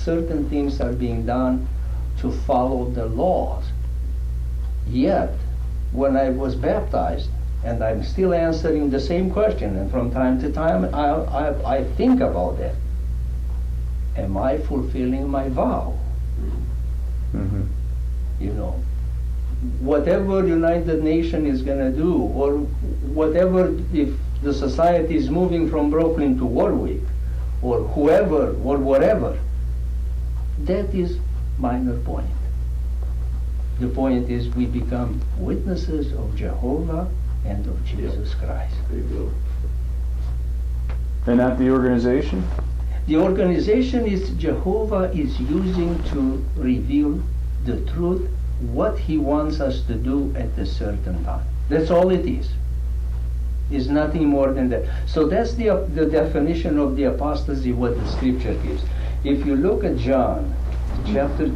certain things are being done to follow the laws. Yet, when I was baptized, and I'm still answering the same question, and from time to time I think about that. Am I fulfilling my vow? Mm-hmm. You know, whatever United Nations is going to do, or whatever, if the society is moving from Brooklyn to Warwick, or whoever, or whatever, that is minor point. The point is we become witnesses of Jehovah and of Jesus Christ. There you go. And not the organization? The organization is Jehovah is using to reveal the truth, what he wants us to do at a certain time. That's all it is. It's nothing more than that. So that's the definition of the apostasy, what the scripture gives. If you look at John chapter 2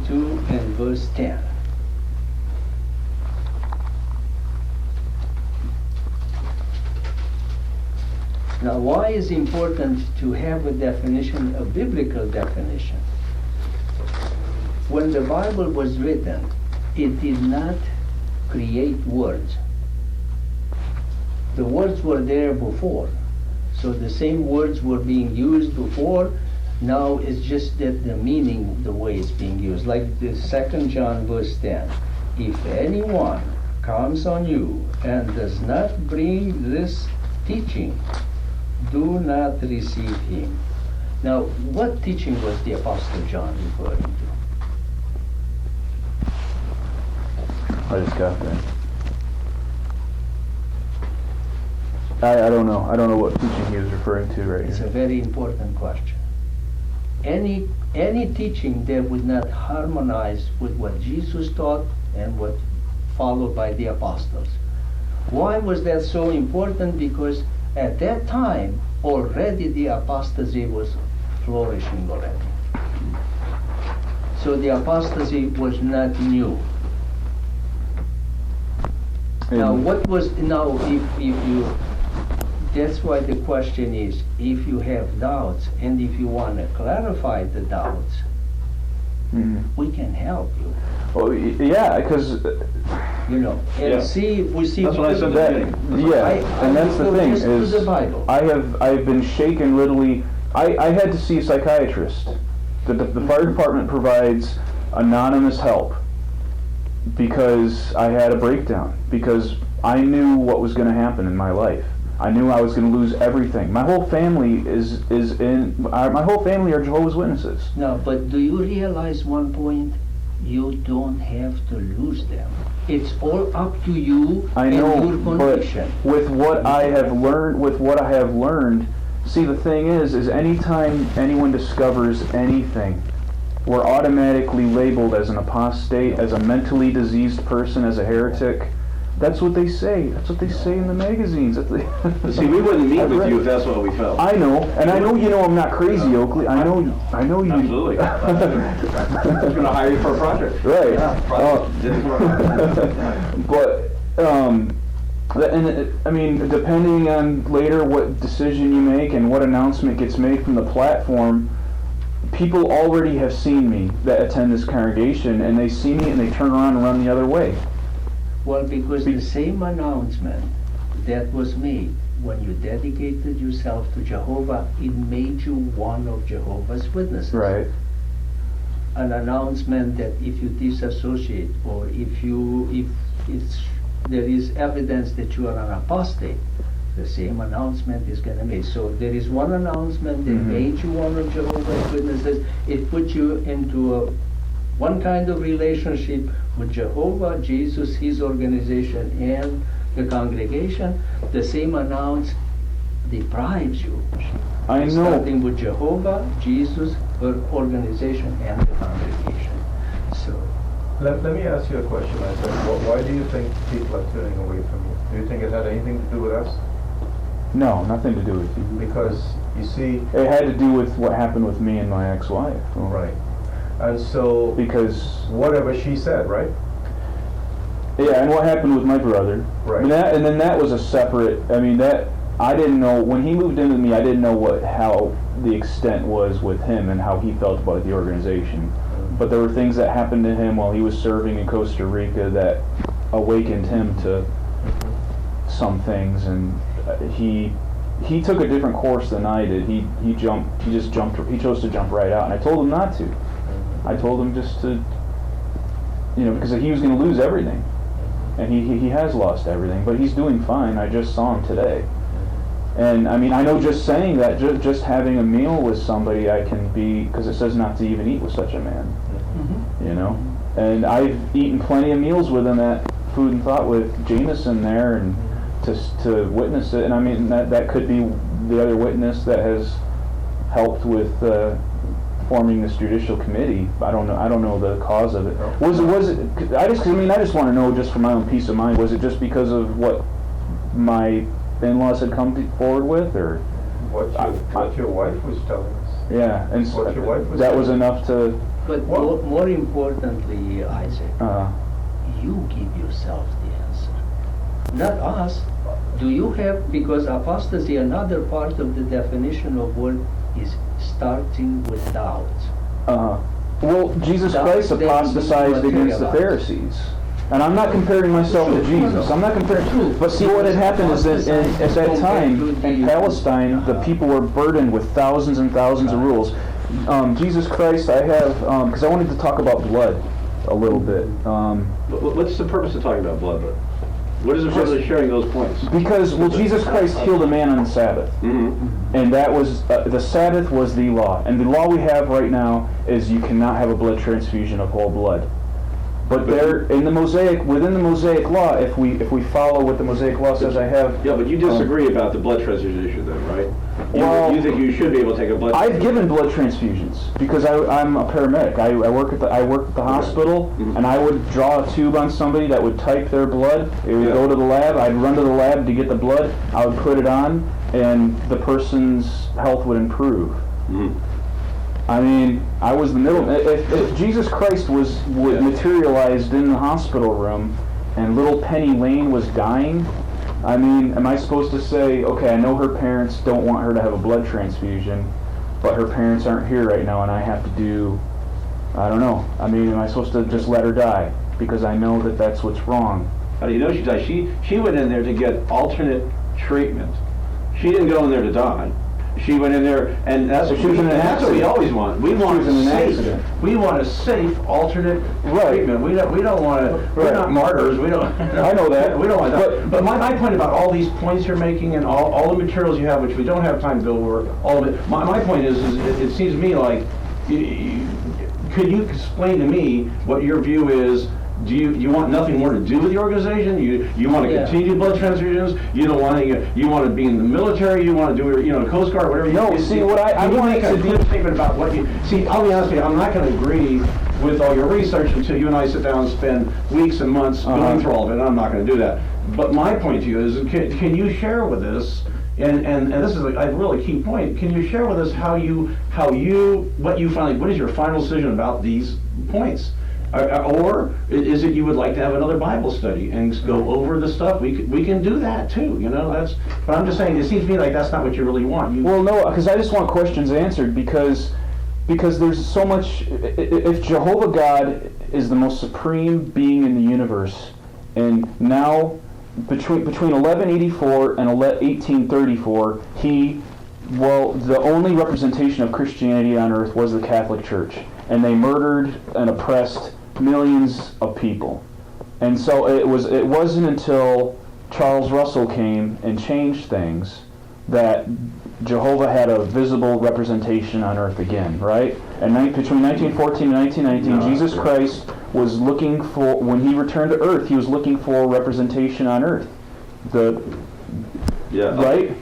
and verse 10. Now, why is it important to have a definition, a biblical definition? When the Bible was written, it did not create words. The words were there before. So the same words were being used before. Now it's just that the meaning, the way it's being used. Like the 2 John verse 10. If anyone comes on you and does not bring this teaching, do not receive him. Now, what teaching was the Apostle John referring to? I just got that. I don't know. I don't know what teaching he was referring to right It's here. a very important question. Any teaching that would not harmonize with what Jesus taught and what followed by the apostles. Why was that so important? Because at that time, already the apostasy was flourishing already. So the apostasy was not new. Now, if you, that's why the question is, if you have doubts and if you want to clarify the doubts, we can help you. Well, yeah, because You know, and Yeah. see if we see. That's what I said at the beginning. yeah, and that's the go thing just to is the Bible. I've been shaken literally. I had to see a psychiatrist. The fire department provides anonymous help because I had a breakdown, because I knew what was going to happen in my life. I knew I was going to lose everything. My whole family my whole family are Jehovah's Witnesses. No, but do you realize one point? You don't have to lose them. It's all up to you I and know, your condition. but with what I have learned, see, the thing is anytime anyone discovers anything, we're automatically labeled as an apostate, as a mentally diseased person, as a heretic. That's what they say. That's what they say in the magazines. See, we wouldn't meet with you if that's what we felt. I know, and I know you know I'm not crazy, Oakley. I know you. Absolutely. I was going to hire you for a project. Right. Yeah, project. Didn't work. But, I mean, depending on later what decision you make and what announcement gets made from the platform, people already have seen me that attend this congregation, and they see me and they turn around and run the other way. Well, because the same announcement that was made when you dedicated yourself to Jehovah, it made you one of Jehovah's Witnesses. Right. An announcement that if you disassociate, or if there is evidence that you are an apostate, the same announcement is going to be made. So there is one announcement that made you one of Jehovah's Witnesses. It put you into one kind of relationship with Jehovah, Jesus, his organization, and the congregation. The same announce deprives you. I know. Starting with Jehovah, Jesus, her organization, and the congregation. So, Let me ask you a question, Isaac. Why do you think people are turning away from you? Do you think it had anything to do with us? No, nothing to do with you. Because, you see... It had to do with what happened with me and my ex-wife. Right. And so... Because... Whatever she said, right? Yeah, and what happened with my brother. Right. And then that was a separate, I mean, that I didn't know, when he moved in with me, I didn't know how the extent was with him and how he felt about the organization. But there were things that happened to him while he was serving in Costa Rica that awakened him to some things, and he took a different course than I did. He chose to jump right out, and I told him not to. I told him just to, because he was going to lose everything. And he has lost everything, but he's doing fine. I just saw him today. And I mean, I know just saying that, just having a meal with somebody, I can be, because it says not to even eat with such a man. And I've eaten plenty of meals with him at Food and Thought with Jameson there, and to witness it. And I mean, that could be the other witness that has helped with forming this judicial committee. I don't know the cause of it. Was it? I just want to know, just for my own peace of mind. Was it just because of what my in-laws had come forward with, or what your wife was telling us? Yeah, and What your wife was that saying. was enough to. But more importantly, Isaac, you give yourself the answer, not us. Do you have, because apostasy, another part of the definition of word is starting with doubt. Well, Jesus Christ apostatized against the Pharisees. And I'm not comparing myself to Jesus. I'm not comparing. But see, what had happened is that at that time in Palestine, the people were burdened with thousands and thousands of rules. Jesus Christ, I have, because I wanted to talk about blood a little bit. What's the purpose of talking about blood? What is the purpose of sharing those points? Because, Jesus Christ healed a man on the Sabbath. Mm-hmm. And that was, the Sabbath was the law. And the law we have right now is you cannot have a blood transfusion of whole blood. But there, within the Mosaic law, if we follow what the Mosaic law says, Yeah, but you disagree about the blood transfusion issue then, right? You think you should be able to take a blood transfusion? I've given blood transfusions because I'm a paramedic. I work at the hospital, Mm-hmm. and I would draw a tube on somebody that would type their blood. It would go to the lab. I'd run to the lab to get the blood. I would put it on, and the person's health would improve. Mm-hmm. I mean, I was the middle. If Jesus Christ was materialized in the hospital room, and little Penny Lane was dying, I mean, am I supposed to say, okay, I know her parents don't want her to have a blood transfusion, but her parents aren't here right now, and I have to do, I don't know. I mean, am I supposed to just let her die because I know that that's what's wrong? How do you know she died? She went in there to get alternate treatment. She didn't go in there to die. She went in there, and that's what we always want. We want a safe alternate treatment. We don't want to. We're not martyrs. We don't. I know that. We don't want that. But my point about all these points you're making and all the materials you have, which we don't have time to go over, all of it. My point is it seems to me like, could you explain to me what your view is? Do you want nothing more to do with the organization? You want to continue blood transfusions? You don't want to. You want to be in the military? You want to do Coast Guard, whatever? No. See, what I want to make a clear statement about what you see. I'll be honest with you. I'm not going to agree with all your research until you and I sit down and spend weeks and months going through all of it. And I'm not going to do that. But my point to you is, can you share with us? And this is a really key point. Can you share with us what is your final decision about these points? Or is it you would like to have another Bible study and go over the stuff? We can do that too, but I'm just saying, it seems to me like that's not what you really want. Well, no, because I just want questions answered because there's so much. If Jehovah God is the most supreme being in the universe, and now between 1184 and 1834, the only representation of Christianity on earth was the Catholic Church, and they murdered and oppressed millions of people. And so it wasn't until Charles Russell came and changed things that Jehovah had a visible representation on earth again, right? And between 1914 and 1919, Jesus Christ was looking for, when he returned to earth, he was looking for representation on earth. Right?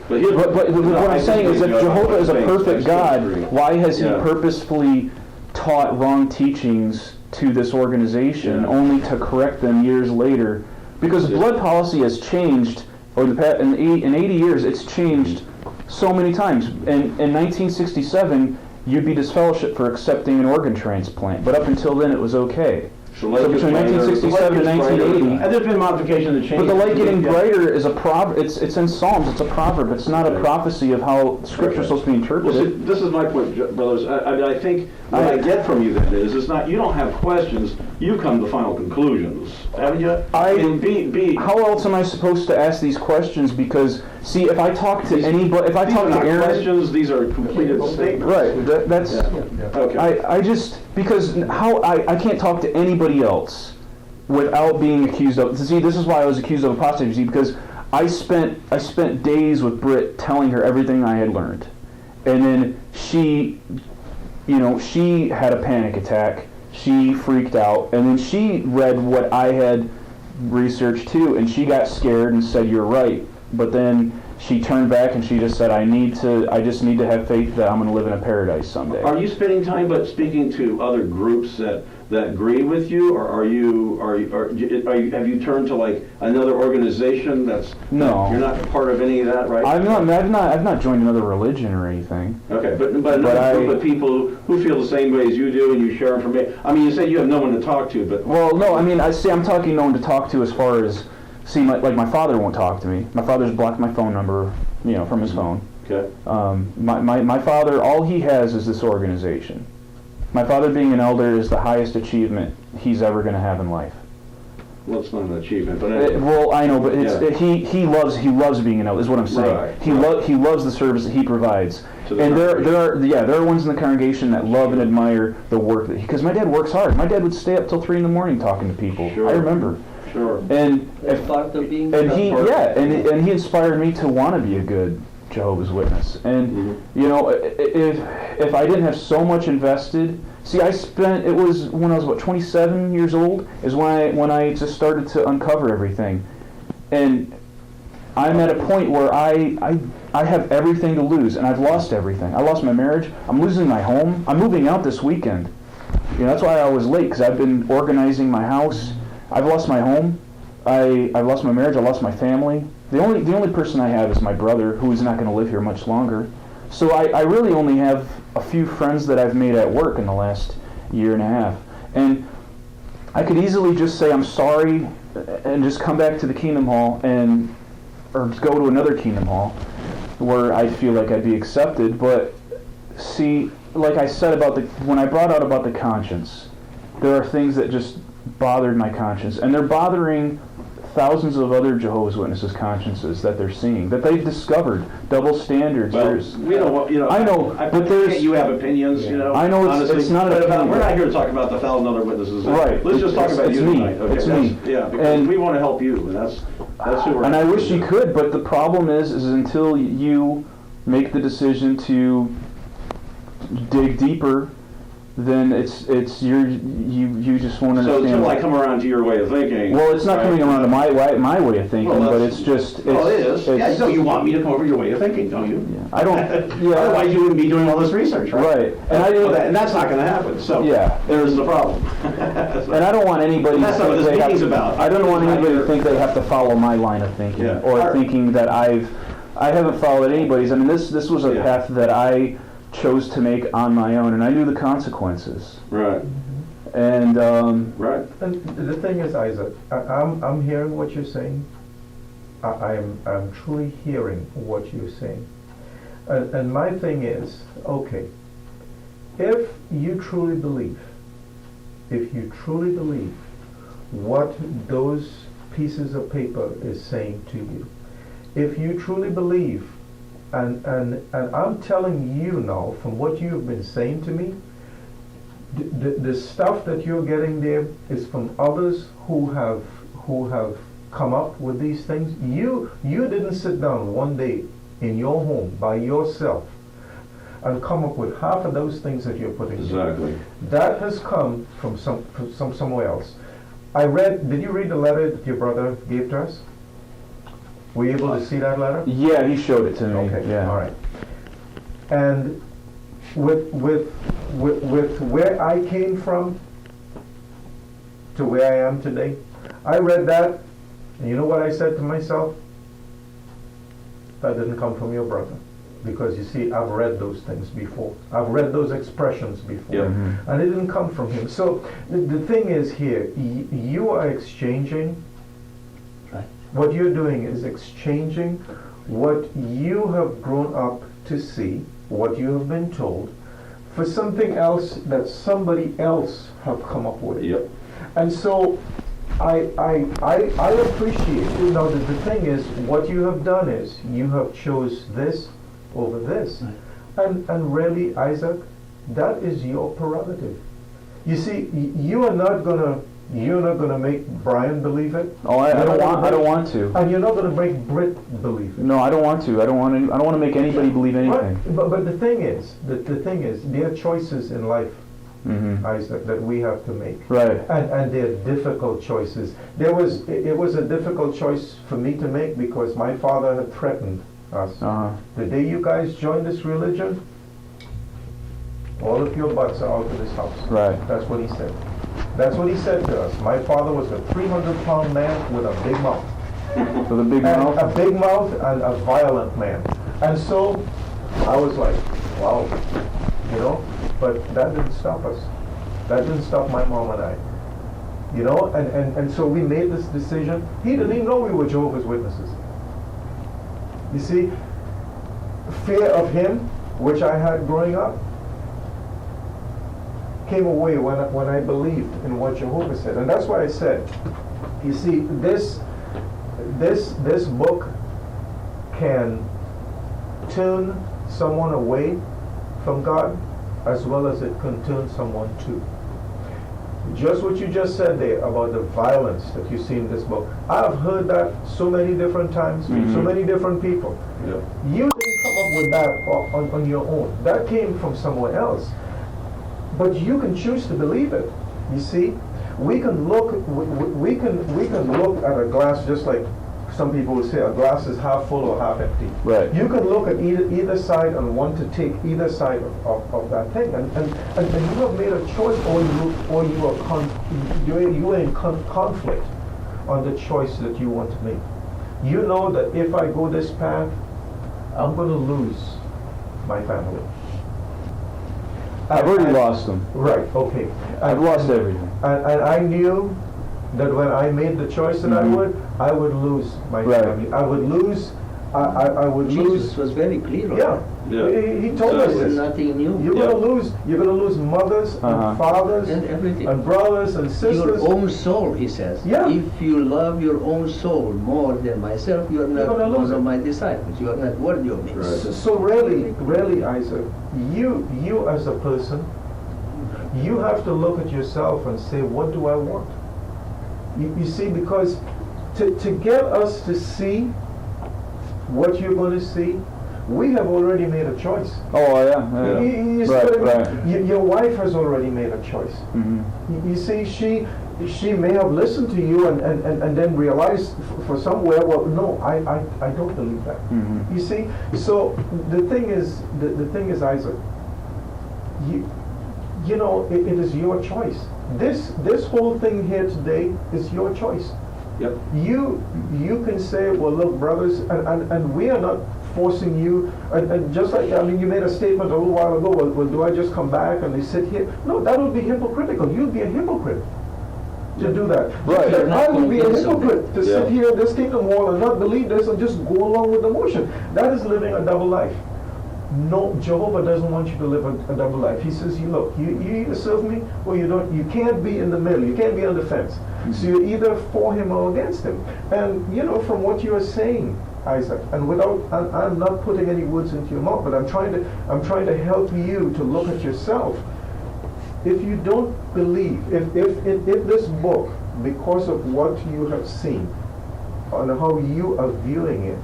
But what I'm saying is that Jehovah is a perfect God. Why has he purposefully taught wrong teachings to this organization only to correct them years later? Because blood policy has changed in 80 years. It's changed so many times. In 1967, you'd be disfellowshipped for accepting an organ transplant, but up until then it was okay. The light So gets between brighter, 1967 and the light gets brighter. 1980. And there's been modification and change. But the light getting Yeah. brighter is a proverb. It's in Psalms. It's a proverb. It's not a prophecy of how Scripture is supposed to be Well, see, interpreted. this is my point, brothers. I think what I get from you then is, it's not, you don't have questions, you come to final conclusions, haven't you? How else am I supposed to ask these questions? Because see, if I talk to anybody, if I These talk are to not Aaron, questions, these are completed statements. right? That's. Okay. I just because I can't talk to anybody else without being accused of. See, this is why I was accused of apostasy, because I spent days with Britt telling her everything I had learned, and then she had a panic attack. She freaked out, and then she read what I had researched too, and she got scared and said, "You're right." But then she turned back and she just said, I just need to have faith that I'm going to live in a paradise someday. Are you spending time but speaking to other groups that agree with you, or have you turned to like another organization that's No. You're not part of any of that, right? I've not joined another religion or anything. Okay, but another group of people who feel the same way as you do, and you share information. I mean, you say you have no one to talk to, but Well, no, I mean, I'm talking no one to talk to as far as, see, my father won't talk to me. My father's blocked my phone number, from his phone. okay. My father, all he has is this organization. My father being an elder is the highest achievement he's ever going to have in life. Well, it's not an achievement, but anyway. Well, I know, but he loves being an elder. Is what I'm saying. Right, He loves the service that he provides. To the And congregation. there are ones in the congregation that love and admire the work that because my dad works hard. My dad would stay up till 3 a.m. talking to people. Sure. I remember. Sure. And That's part of being and he part. and he inspired me to want to be a good Jehovah's Witness. And if I didn't have so much invested, see, it was when I was 27 years old is when I just started to uncover everything, and I'm at a point where I have everything to lose, and I've lost everything. I lost my marriage. I'm losing my home. I'm moving out this weekend. That's why I was late, because I've been organizing my house. I've lost my home. I've lost my marriage. I lost my family. The only person I have is my brother, who is not going to live here much longer. So I really only have a few friends that I've made at work in the last year and a half. And I could easily just say I'm sorry and just come back to the Kingdom Hall or go to another Kingdom Hall where I feel like I'd be accepted. But see, like I said when I brought out about the conscience, there are things that just bothered my conscience, and they're bothering thousands of other Jehovah's Witnesses' consciences that they're seeing, that they've discovered double standards. Well, we don't want, I know, but there's. You have opinions, I know honestly, it's not an opinion. we're not here to talk about the 1,000 other witnesses. Right. Let's just talk about it's you me. tonight. Okay. It's me. Yeah, because And we want to help you, and that's who we're. And I wish you could, but the problem is until you make the decision to dig deeper, then you just won't understand. So until I come around to your way of thinking. Well, it's not right? coming around to my way of thinking, Well, but it's just. Well, it is. Yeah, so you want me to come over to your way of thinking, don't you? Yeah, I don't. Yeah. Otherwise, you wouldn't be doing all this research, right? Right. And that's not going to happen. So Yeah. there's the problem. And I don't want anybody to That's not what think this they have meeting's about. I don't want anybody to think they have to follow my line of thinking, Yeah. or thinking that I haven't followed anybody's. I mean, this was a Yeah. path that I chose to make on my own, and I knew the consequences. Right. And Right. And the thing is, Isaac, I'm hearing what you're saying. I'm truly hearing what you're saying. And my thing is, okay, if you truly believe what those pieces of paper is saying to you, if you truly believe, and I'm telling you now from what you've been saying to me, the stuff that you're getting there is from others who have come up with these things. You didn't sit down one day in your home by yourself and come up with half of those things that you're putting Exactly. in. That has come from somewhere else. Did you read the letter that your brother gave to us? Were you able to see that letter? yeah, he showed it to me. Okay, Yeah. all right. And with where I came from to where I am today, I read that, and you know what I said to myself? That didn't come from your brother. because you see, I've read those things before. I've read those expressions before. Yeah. And it didn't come from him. So the thing is here, you are exchanging, Right. what you're doing is exchanging what you have grown up to see, what you have been told, for something else that somebody else have come up with. Yep. And so I appreciate, you know, the thing is, what you have done is, you have chose this over this. Right. And really, Isaac, that is your prerogative. You see, you're not gonna make Brian believe it. Oh, I don't want to. And you're not gonna make Britt believe it. No, I don't want to. I don't want to make anybody believe anything. Right? But the thing is, there are choices in life, Isaac, that we have to make. Right. And they're difficult choices. It was a difficult choice for me to make because my father had threatened us. The day you guys join this religion, all of your butts are out of this house. Right. That's what he said. That's what he said to us. My father was a 300-pound man with a big mouth. With a big And mouth? a big mouth and a violent man. And so I was like, wow, you know, but that didn't stop us. That didn't stop my mom and I. You know, and so we made this decision. He didn't even know we were Jehovah's Witnesses. You see, fear of him, which I had growing up, came away when I believed in what Jehovah said. And that's why I said, you see, this book can turn someone away from God as well as it can turn someone to. Just what you just said there about the violence that you see in this book. I've heard that so many different times from so many different people. Yep. You didn't come up with that on your own. That came from somewhere else. But you can choose to believe it. You see, we can look at a glass just like some people would say a glass is half full or half empty. Right. You can look at either side and want to take either side of that thing, and you have made a choice, or you are in conflict on the choice that you want to make. You know that if I go this path, I'm going to lose my family. I've already lost them. Right, okay. I've lost everything. And I knew that when I made the choice that I would lose my family. I would lose, I would lose. Jesus was very clear on Yeah. that. He told us It was this. nothing new. You're gonna lose mothers and fathers And everything. and brothers and sisters. Your own soul, he says. Yeah. If you love your own soul more than myself, you are not gonna lose one it. of my disciples. You are not worthy of me. So really, Isaac, you as a person, you have to look at yourself and say, what do I want? You see, because to get us to see what you're going to see, we have already made a choice. Oh, yeah. You see Right, what I mean? right. Your wife has already made a choice. You see, she may have listened to you and then realized for somewhere, well, no, I don't believe that. You see, so the thing is, Isaac, you know, it is your choice. This whole thing here today is your choice. Yep. You can say, well, look, brothers, and we are not forcing you, and just like, I mean, you made a statement a little while ago, well, do I just come back and they sit here? No, that would be hypocritical. You'd be a hypocrite to do that. Right. And I would be a hypocrite to sit Yeah. here in this kingdom hall and not believe this and just go along with the motion. That is living a double life. No, Jehovah doesn't want you to live a double life. He says, look, you either serve me or you don't. You can't be in the middle. You can't be on the fence. So you're either for him or against him. And you know, from what you are saying, Isaac, and I'm not putting any words into your mouth, but I'm trying to help you to look at yourself. If you don't believe, if this book, because of what you have seen, on how you are viewing it,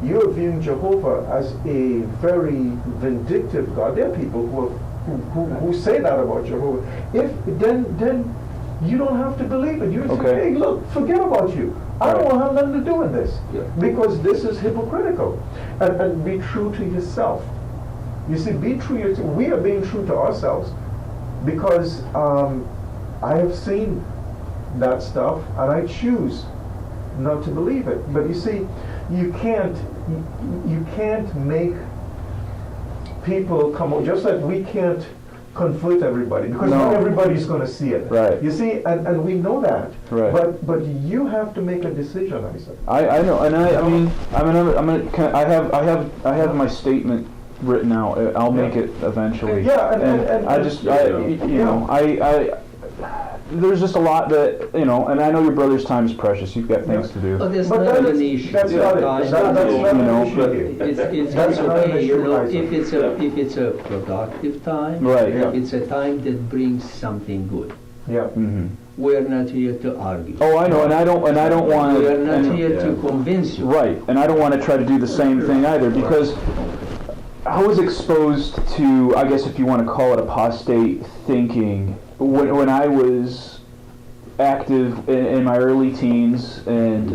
you are viewing Jehovah as a very vindictive God. There are people who say that about Jehovah. Then you don't have to believe it. You say, hey, look, forget about you. I don't want to have nothing to do with this. Yeah. Because this is hypocritical. And be true to yourself. You see, be true to yourself. We are being true to ourselves because I have seen that stuff and I choose not to believe it. But you see, you can't make people come on, just like we can't conflict everybody, because No. not everybody's going to see it. Right. You see, and we know that. Right. But you have to make a decision, Isaac. I know, and I mean, I'm gonna, I have my statement written out. I'll make it eventually. Yeah, and I just, you know, there's just a lot that, you know, and I know your brother's time is precious. You've got things to do. Oh, there's But not that an is- issue. that's not it. That's not an issue here. It's That's not an okay, you issue, know, Isaac. if it's a productive time, Right. Yeah. it's a time that brings something good. Yeah. Hmm. We're not here to argue. Oh, I know, and I don't want We are not to. here to convince you. Right, and I don't want to try to do the same thing either, because I was exposed to, I guess if you want to call it apostate thinking, when I was active in my early teens, and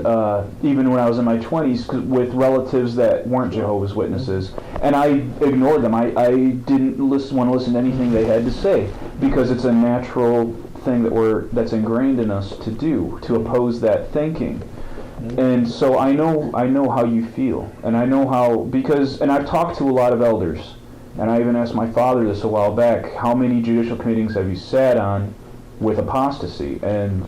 even when I was in my 20s, with relatives that weren't Jehovah's Witnesses, and I ignored them. I didn't want to listen to anything they had to say, because it's a natural thing that's ingrained in us to do, to oppose that thinking. And so I know how you feel, and I know how, and I've talked to a lot of elders, and I even asked my father this a while back, how many judicial committees have you sat on with apostasy? And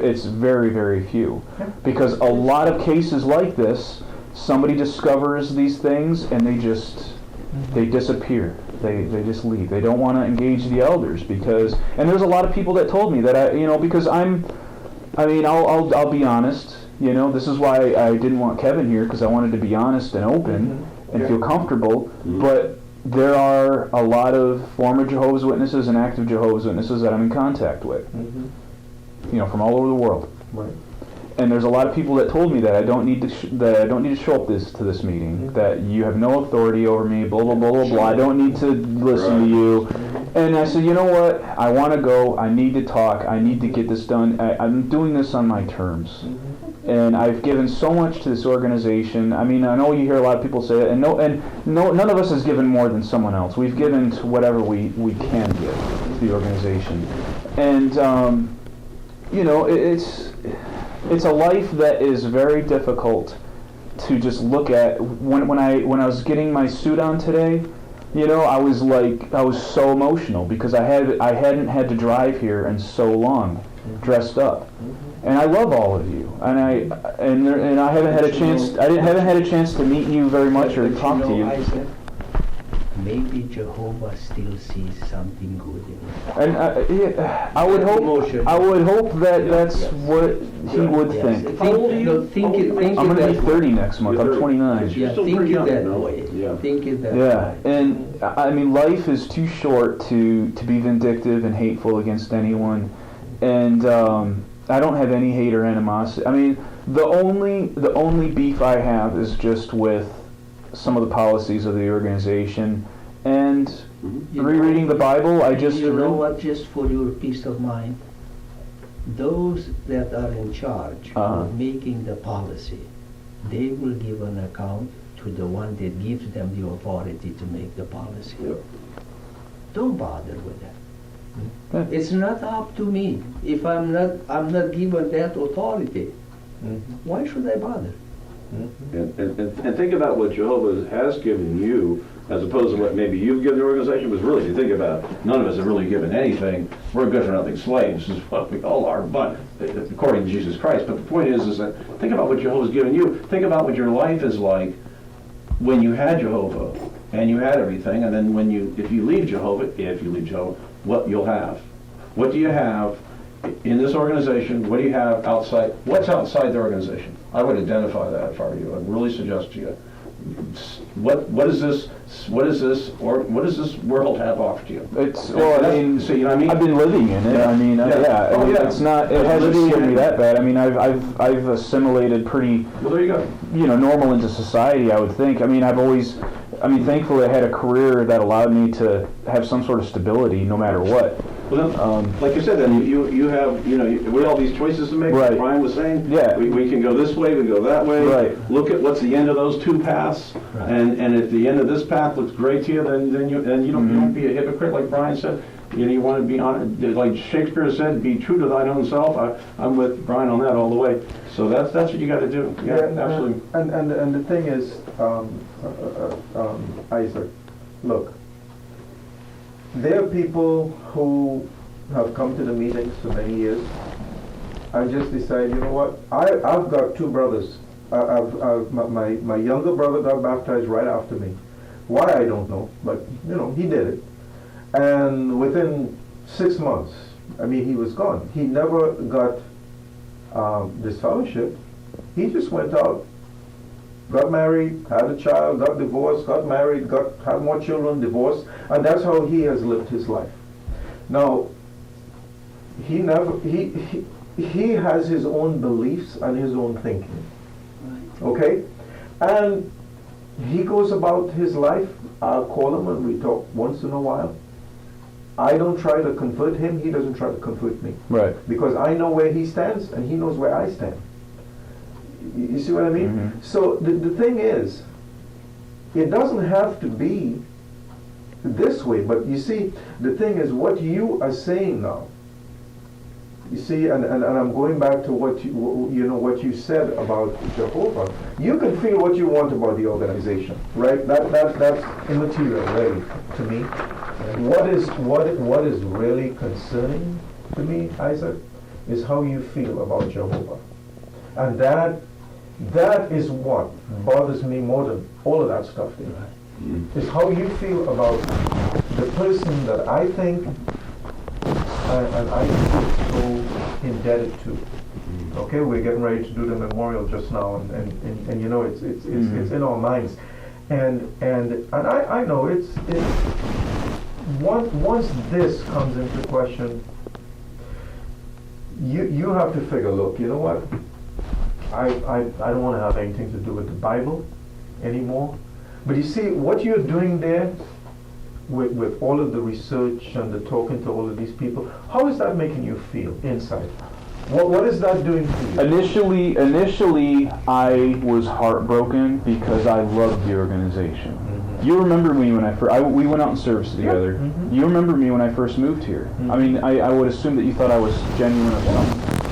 it's very, very few, because a lot of cases like this, somebody discovers these things and they disappear. They just leave. They don't want to engage the elders, and there's a lot of people that told me that because I'll be honest. You know, this is why I didn't want Kevin here, because I wanted to be honest and open and feel comfortable. But there are a lot of former Jehovah's Witnesses and active Jehovah's Witnesses that I'm in contact with. You know, from all over the world. Right. And there's a lot of people that told me that I don't need to show up to this meeting. That you have no authority over me. Blah blah blah blah blah. I don't need to listen to you. And I said, you know what? I want to go. I need to talk. I need to get this done. I'm doing this on my terms. And I've given so much to this organization. I mean, I know you hear a lot of people say it, and none of us has given more than someone else. We've given to whatever we can give to the organization, and you know, it's a life that is very difficult to just look at. When I was getting my suit on today, you know, I was so emotional, because I hadn't had to drive here in so long, dressed up. And I love all of you, and I haven't had a chance. Haven't had a chance to meet you very much or talk to you. Isaac, maybe Jehovah still sees something good in it. And I would hope that that's what he would think. How old are you? Think I'm going to be 30 next month. I'm 29. Yeah, still think pretty it young, that no? way. Yeah. Think it that way. Yeah, and I mean, life is too short to be vindictive and hateful against anyone, and I don't have any hate or animosity. I mean, the only beef I have is just with some of the policies of the organization, and rereading the Bible. You know what? Just for your peace of mind, those that are in charge of making the policy, they will give an account to the one that gives them the authority to make the policy. Yep. Don't bother with that. Yeah. It's not up to me. If I'm not given that authority, why should I bother? And think about what Jehovah has given you, as opposed to what maybe you've given the organization. Because really, if you think about it, none of us have really given anything. We're good for nothing slaves, is what we all are, but according to Jesus Christ. But the point is that think about what Jehovah's given you. Think about what your life is like when you had Jehovah and you had everything, and then if you leave Jehovah, what you'll have. What do you have in this organization? What do you have outside? What's outside the organization? I would identify that if I were you. I'd really suggest to you. What is this world have offered you? It's, well, I mean, so, you know what I mean? I've been living in it. Yeah. I mean, Yeah. Oh, yeah. It's not. It hasn't hit me that bad. I mean, I've assimilated pretty, Well, there you go. you know, normal into society, I would think. I mean, thankfully I had a career that allowed me to have some sort of stability no matter what. Well, then, like you said, then you have, with all these choices to make, Right. like Brian was saying, Yeah. we can go this way, we can go that way. Right. Look at what's the end of those two paths, Right. and if the end of this path looks great to you, then you don't be a hypocrite, like Brian said. You want to be on, like Shakespeare said, be true to thine own self. I'm with Brian on that all the way. So that's what you got to do. Yeah, absolutely. And the thing is, Isaac, look, There are people who have come to the meetings for many years. I just decided, you know what? I've got two brothers. My younger brother got baptized right after me. Why, I don't know, but he did it. And within 6 months, he was gone. He never got this fellowship. He just went out, got married, had a child, got divorced, got married, had more children, divorced, and that's how he has lived his life. Now, he has his own beliefs and his own thinking. Okay? And he goes about his life. I'll call him and we talk once in a while. I don't try to convert him, he doesn't try to convert me. Right. Because I know where he stands and he knows where I stand. You see what I mean? Mm-hmm. So the thing is, it doesn't have to be this way, but you see, the thing is what you are saying now. You see, and I'm going back to what what you said about Jehovah. You can feel what you want about the organization, right? That's immaterial, really, to me. What is really concerning to me, Isaac, is how you feel about Jehovah, and that is what bothers me more than all of that stuff there. Mm-hmm. Is how you feel about the person that I think and I feel so indebted to. Okay, we're getting ready to do the memorial just now, and it's in our minds, and I know it's once this comes into question, you have to figure, look, you know what, I don't want to have anything to do with the Bible anymore. But you see, what you're doing there with all of the research and the talking to all of these people, how is that making you feel inside? What is that doing for you? Initially, I was heartbroken because I loved the organization. Mm-hmm. You remember me when we went out in service together. Yeah. Mm-hmm. You remember me when I first moved here. Mm-hmm. I would assume that you thought I was genuine of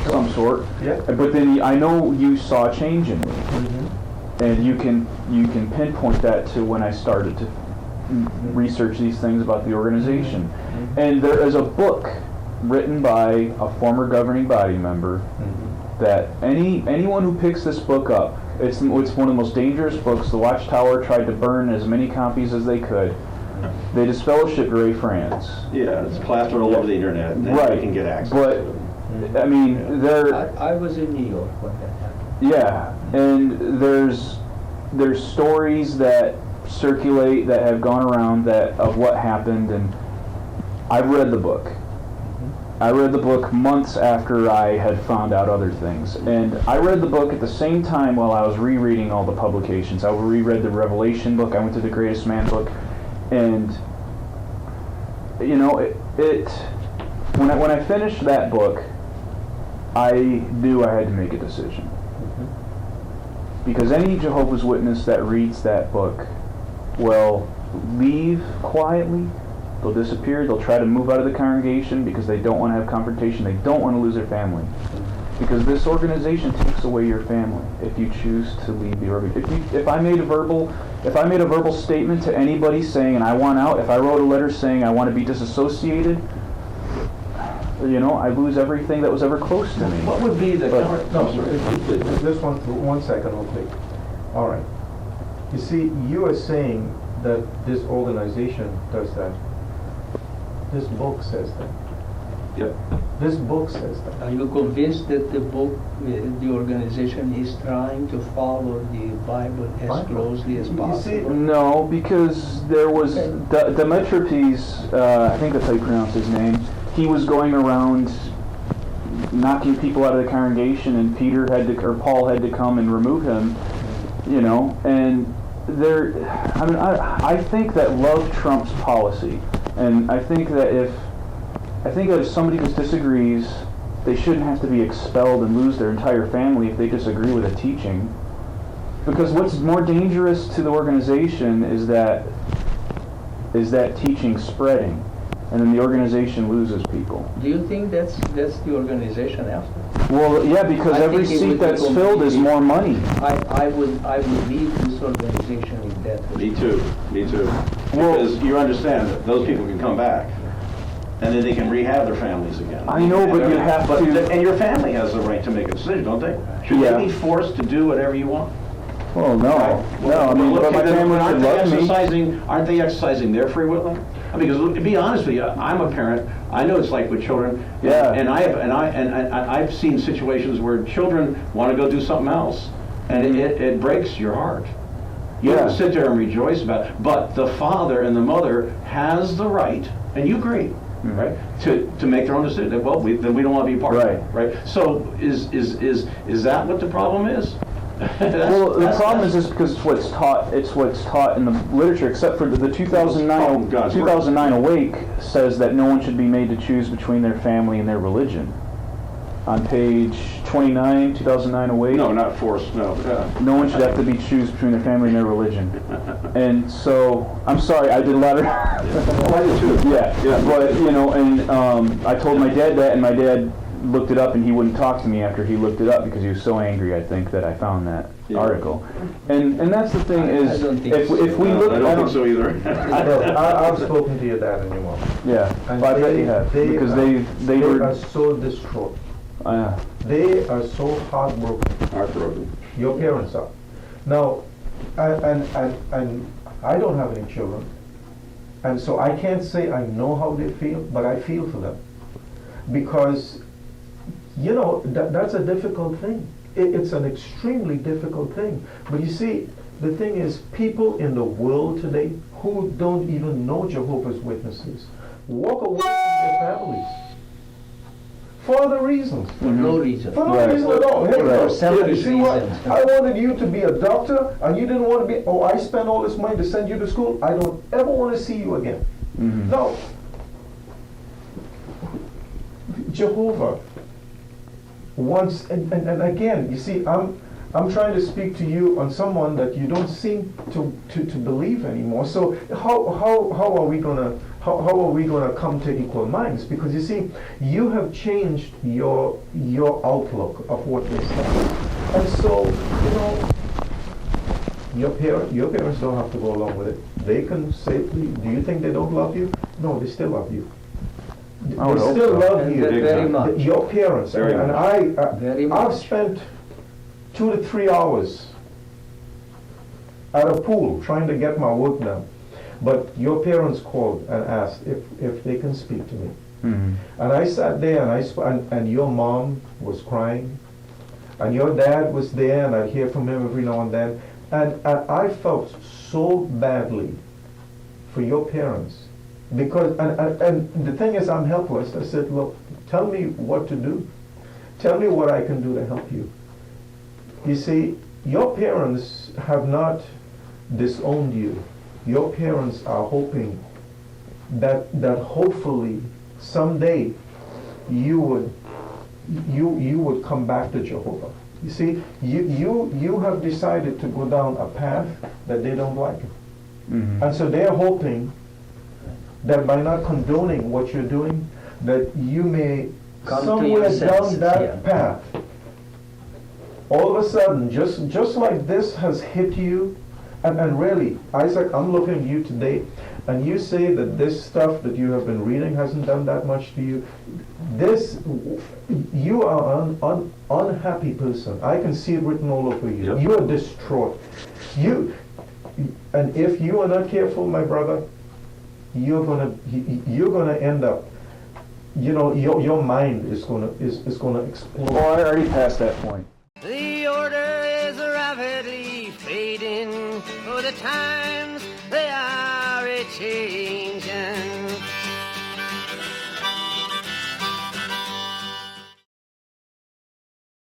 some sort. Yeah. But then I know you saw a change in me. Mm-hmm. And you can pinpoint that to when I started to research these things about the organization. Mm-hmm. And there is a book written by a former governing body member that anyone who picks this book up, it's one of the most dangerous books. The Watchtower tried to burn as many copies as they could. They disfellowshipped Ray France. Yeah, it's plastered all over the internet, and right. You can get access but, to it. I mean, I was in New York when that happened. Yeah, and there's stories that circulate that have gone around of what happened, and I've read the book. I read the book months after I had found out other things, and I read the book at the same time while I was rereading all the publications. I reread the Revelation book. I went to the Greatest Man book, and when I finished that book, I knew I had to make a decision. Because any Jehovah's Witness that reads that book will leave quietly, they'll disappear, they'll try to move out of the congregation because they don't want to have confrontation, they don't want to lose their family. Because this organization takes away your family if you choose to leave the organization. If I made a verbal statement to anybody saying, and I want out, if I wrote a letter saying I want to be disassociated, I lose everything that was ever close to me. What would be the current... Just one second, real quick. All right. You see, you are saying that this organization does that. This book says that. Yep. This book says that. Are you convinced that the book, the organization is trying to follow the Bible as closely as possible? You see, no, because there was Demetrius, I think that's how you pronounce his name. He was going around knocking people out of the congregation, and Paul had to come and remove him. And I think that love trumps policy, and I think that if somebody just disagrees, they shouldn't have to be expelled and lose their entire family if they disagree with a teaching. Because what's more dangerous to the organization is that teaching spreading, and then the organization loses people. Do you think that's the organization after? Well, yeah, because every seat that's filled is more money. I would leave this organization in that way. Me too. Because you understand that those people can come back, and then they can rehab their families again. I know, but you have to... And your family has the right to make a decision, don't they? Should they be forced to do whatever you want? Well, no. Right. No, I mean, but my family should love me. Aren't they exercising their free will then? I mean, because to be honest with you, I'm a parent. I know it's like with children. Yeah. And I've seen situations where children want to go do something else, and it breaks your heart. You Yeah. don't sit there and rejoice about it, but the father and the mother has the right, and you agree, right, to make their own decision. Well, then we don't want to be part of it, right? So is that what the problem is? Well, the problem is because it's what's taught in the literature, except for the 2009 Awake says that no one should be made to choose between their family and their religion. On page 29, 2009 Awake. No, not forced. No. No one should have to be choose between their family and their religion. And so, I'm sorry, I did a lot of... I did too. Yeah. But, you know, and I told my dad that, and my dad looked it up, and he wouldn't talk to me after he looked it up because he was so angry, I think, that I found that article. And that's the thing is, if we look... I don't think so either. I've spoken to your dad and your mom. Yeah, And I bet you have, because they are were... so distraught. They are so heartbroken. Your parents are. Now, and I don't have any children, and so I can't say I know how they feel, but I feel for them. Because, you know, that's a difficult thing. It's an extremely difficult thing. But you see, the thing is, people in the world today who don't even know Jehovah's Witnesses walk away from their families. For other reasons. For no reason. For no reason at all. Hey, For selfish you see what? reasons. I wanted you to be a doctor, and you didn't want to be, I spent all this money to send you to school. I don't ever want to see you again. No. Jehovah wants, and again, you see, I'm trying to speak to you on someone that you don't seem to believe anymore. So how are we gonna come to equal minds? Because you see, you have changed your outlook of what they say, and so you know your parents don't have to go along with it. They can safely. Do you think they don't love you? No, they still love you. They still love you. Very much. Your parents. Very And Very I've much. spent 2 to 3 hours at a pool trying to get my work done. But your parents called and asked if they can speak to me. And I sat there and your mom was crying. And your dad was there, and I'd hear from him every now and then. And I felt so badly for your parents. Because, and the thing is, I'm helpless. I said, look, tell me what to do. Tell me what I can do to help you. You see, your parents have not disowned you. Your parents are hoping that hopefully someday you would come back to Jehovah. You see, you have decided to go down a path that they don't like. And so they're hoping that by not condoning what you're doing, that you may Come to somewhere your down senses, that yeah. path, all of a sudden, just like this has hit you, and really, Isaac, I'm looking at you today, and you say that this stuff that you have been reading hasn't done that much to you. You are an unhappy person. I can see it written all over you. Yep. You are distraught. And if you are not careful, my brother, you're gonna end up, you know, your mind is gonna explode. Oh, I already passed that point. The order is rapidly fading, for the times they are a-changing.